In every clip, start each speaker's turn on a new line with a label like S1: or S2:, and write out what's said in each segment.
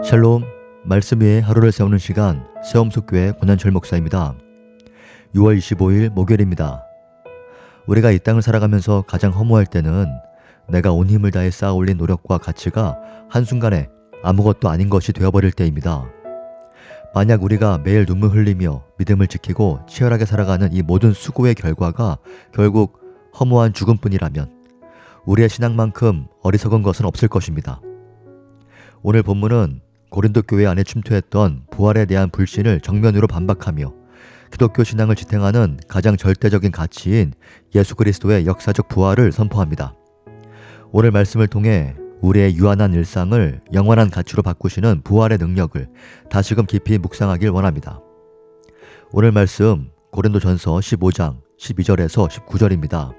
S1: 샬롬, 말씀 위에 하루를 세우는 시간, 새엄숙교회 권한철 목사입니다. 6월 25일 목요일입니다. 우리가 이 땅을 살아가면서 가장 허무할 때는 내가 온 힘을 다해 쌓아 올린 노력과 가치가 한순간에 아무것도 아닌 것이 되어버릴 때입니다. 만약 우리가 매일 눈물 흘리며 믿음을 지키고 치열하게 살아가는 이 모든 수고의 결과가 결국 허무한 죽음뿐이라면 우리의 신앙만큼 어리석은 것은 없을 것입니다. 오늘 본문은 고린도 교회 안에 침투했던 부활에 대한 불신을 정면으로 반박하며 기독교 신앙을 지탱하는 가장 절대적인 가치인 예수 그리스도의 역사적 부활을 선포합니다. 오늘 말씀을 통해 우리의 유한한 일상을 영원한 가치로 바꾸시는 부활의 능력을 다시금 깊이 묵상하길 원합니다. 오늘 말씀 고린도전서 15장 12절에서 19절입니다.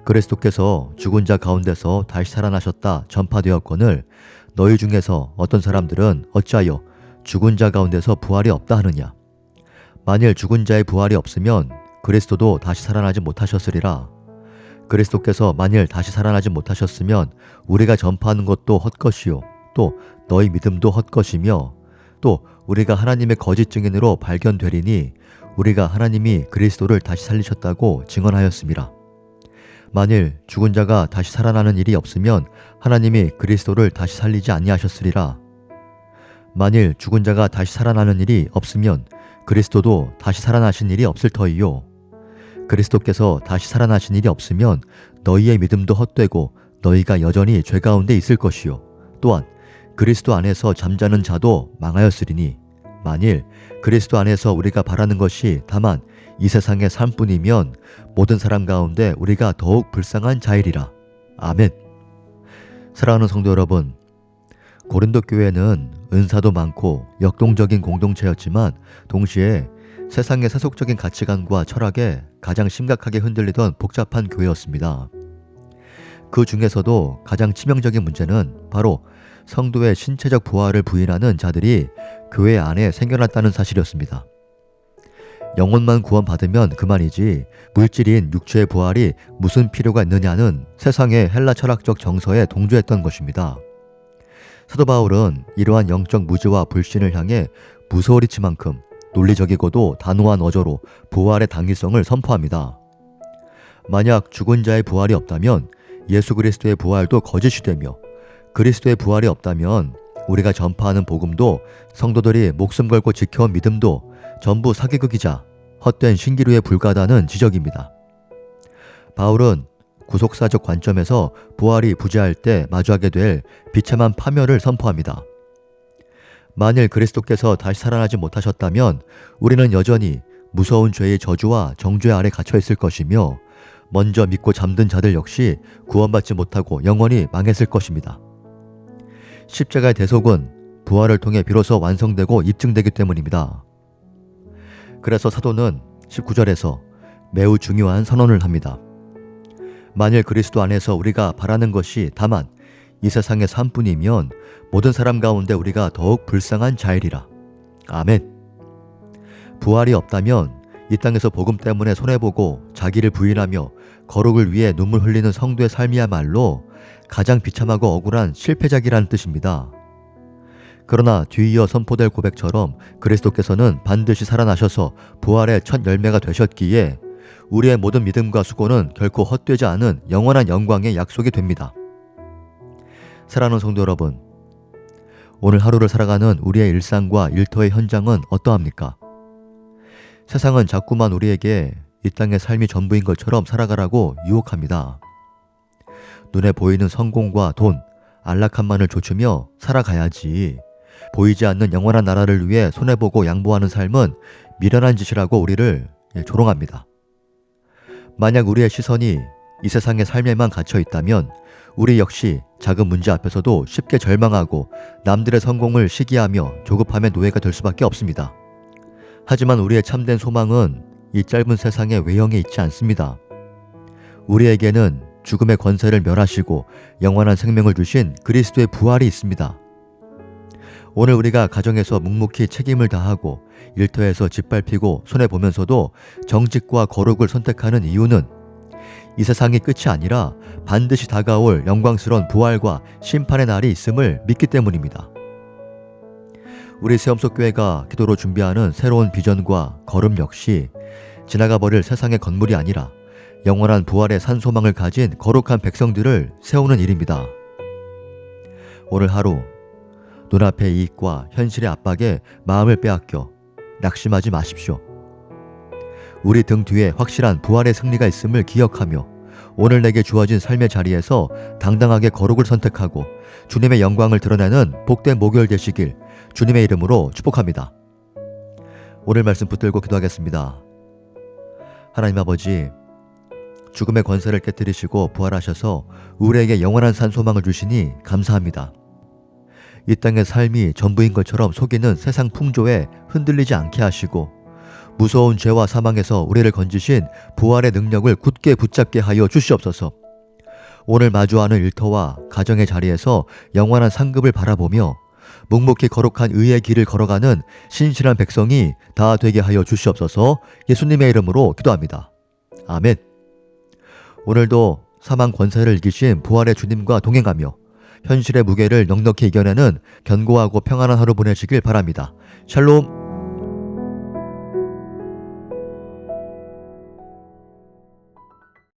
S1: 그리스도께서 죽은 자 가운데서 다시 살아나셨다 전파되었거늘 너희 중에서 어떤 사람들은 어찌하여 죽은 자 가운데서 부활이 없다 하느냐. 만일 죽은 자의 부활이 없으면 그리스도도 다시 살아나지 못하셨으리라. 그리스도께서 만일 다시 살아나지 못하셨으면 우리가 전파하는 것도 헛것이요 또 너희 믿음도 헛것이며 또 우리가 하나님의 거짓 증인으로 발견되리니 우리가 하나님이 그리스도를 다시 살리셨다고 증언하였습니다. 만일 죽은 자가 다시 살아나는 일이 없으면 하나님이 그리스도를 다시 살리지 아니하셨으리라. 만일 죽은 자가 다시 살아나는 일이 없으면 그리스도도 다시 살아나신 일이 없을 터이요. 그리스도께서 다시 살아나신 일이 없으면 너희의 믿음도 헛되고 너희가 여전히 죄 가운데 있을 것이요. 또한 그리스도 안에서 잠자는 자도 망하였으리니 만일 그리스도 안에서 우리가 바라는 것이 다만 이 세상의 삶뿐이면 모든 사람 가운데 우리가 더욱 불쌍한 자이리라. 아멘. 사랑하는 성도 여러분, 고린도 교회는 은사도 많고 역동적인 공동체였지만 동시에 세상의 세속적인 가치관과 철학에 가장 심각하게 흔들리던 복잡한 교회였습니다. 그 중에서도 가장 치명적인 문제는 바로 성도의 신체적 부활을 부인하는 자들이 교회 안에 생겨났다는 사실이었습니다. 영혼만 구원받으면 그만이지 물질인 육체의 부활이 무슨 필요가 있느냐는 세상의 헬라 철학적 정서에 동조했던 것입니다. 사도 바울은 이러한 영적 무지와 불신을 향해 무소리치만큼 논리적이고도 단호한 어조로 부활의 당위성을 선포합니다. 만약 죽은 자의 부활이 없다면 예수 그리스도의 부활도 거짓이 되며 그리스도의 부활이 없다면 우리가 전파하는 복음도 성도들이 목숨 걸고 지켜온 믿음도 전부 사기극이자 헛된 신기루에 불과하다는 지적입니다. 바울은 구속사적 관점에서 부활이 부재할 때 마주하게 될 비참한 파멸을 선포합니다. 만일 그리스도께서 다시 살아나지 못하셨다면 우리는 여전히 무서운 죄의 저주와 정죄 아래 갇혀 있을 것이며 먼저 믿고 잠든 자들 역시 구원받지 못하고 영원히 망했을 것입니다. 십자가의 대속은 부활을 통해 비로소 완성되고 입증되기 때문입니다. 그래서 사도는 19절에서 매우 중요한 선언을 합니다. 만일 그리스도 안에서 우리가 바라는 것이 다만 이 세상의 삶뿐이면 모든 사람 가운데 우리가 더욱 불쌍한 자이리라. 아멘. 부활이 없다면 이 땅에서 복음 때문에 손해보고 자기를 부인하며 거룩을 위해 눈물 흘리는 성도의 삶이야말로 가장 비참하고 억울한 실패작이라는 뜻입니다. 그러나 뒤이어 선포될 고백처럼 그리스도께서는 반드시 살아나셔서 부활의 첫 열매가 되셨기에 우리의 모든 믿음과 수고는 결코 헛되지 않은 영원한 영광의 약속이 됩니다. 사랑하는 성도 여러분, 오늘 하루를 살아가는 우리의 일상과 일터의 현장은 어떠합니까? 세상은 자꾸만 우리에게 이 땅의 삶이 전부인 것처럼 살아가라고 유혹합니다. 눈에 보이는 성공과 돈, 안락함만을 좇으며 살아가야지. 보이지 않는 영원한 나라를 위해 손해보고 양보하는 삶은 미련한 짓이라고 우리를 조롱합니다. 만약 우리의 시선이 이 세상의 삶에만 갇혀 있다면 우리 역시 작은 문제 앞에서도 쉽게 절망하고 남들의 성공을 시기하며 조급함의 노예가 될 수밖에 없습니다. 하지만 우리의 참된 소망은 이 짧은 세상의 외형에 있지 않습니다. 우리에게는 죽음의 권세를 멸하시고 영원한 생명을 주신 그리스도의 부활이 있습니다. 오늘 우리가 가정에서 묵묵히 책임을 다하고 일터에서 짓밟히고 손해보면서도 정직과 거룩을 선택하는 이유는 이 세상이 끝이 아니라 반드시 다가올 영광스러운 부활과 심판의 날이 있음을 믿기 때문입니다. 우리 세엄속교회가 기도로 준비하는 새로운 비전과 걸음 역시 지나가 버릴 세상의 건물이 아니라 영원한 부활의 산소망을 가진 거룩한 백성들을 세우는 일입니다. 오늘 하루 눈앞의 이익과 현실의 압박에 마음을 빼앗겨 낙심하지 마십시오. 우리 등 뒤에 확실한 부활의 승리가 있음을 기억하며 오늘 내게 주어진 삶의 자리에서 당당하게 거룩을 선택하고 주님의 영광을 드러내는 복된 목요일 되시길 주님의 이름으로 축복합니다. 오늘 말씀 붙들고 기도하겠습니다. 하나님 아버지, 죽음의 권세를 깨뜨리시고 부활하셔서 우리에게 영원한 산소망을 주시니 감사합니다. 이 땅의 삶이 전부인 것처럼 속이는 세상 풍조에 흔들리지 않게 하시고 무서운 죄와 사망에서 우리를 건지신 부활의 능력을 굳게 붙잡게 하여 주시옵소서. 오늘 마주하는 일터와 가정의 자리에서 영원한 상급을 바라보며 묵묵히 거룩한 의의 길을 걸어가는 신실한 백성이 다 되게 하여 주시옵소서. 예수님의 이름으로 기도합니다. 아멘. 오늘도 사망 권세를 이기신 부활의 주님과 동행하며 현실의 무게를 넉넉히 이겨내는 견고하고 평안한 하루 보내시길 바랍니다. 샬롬.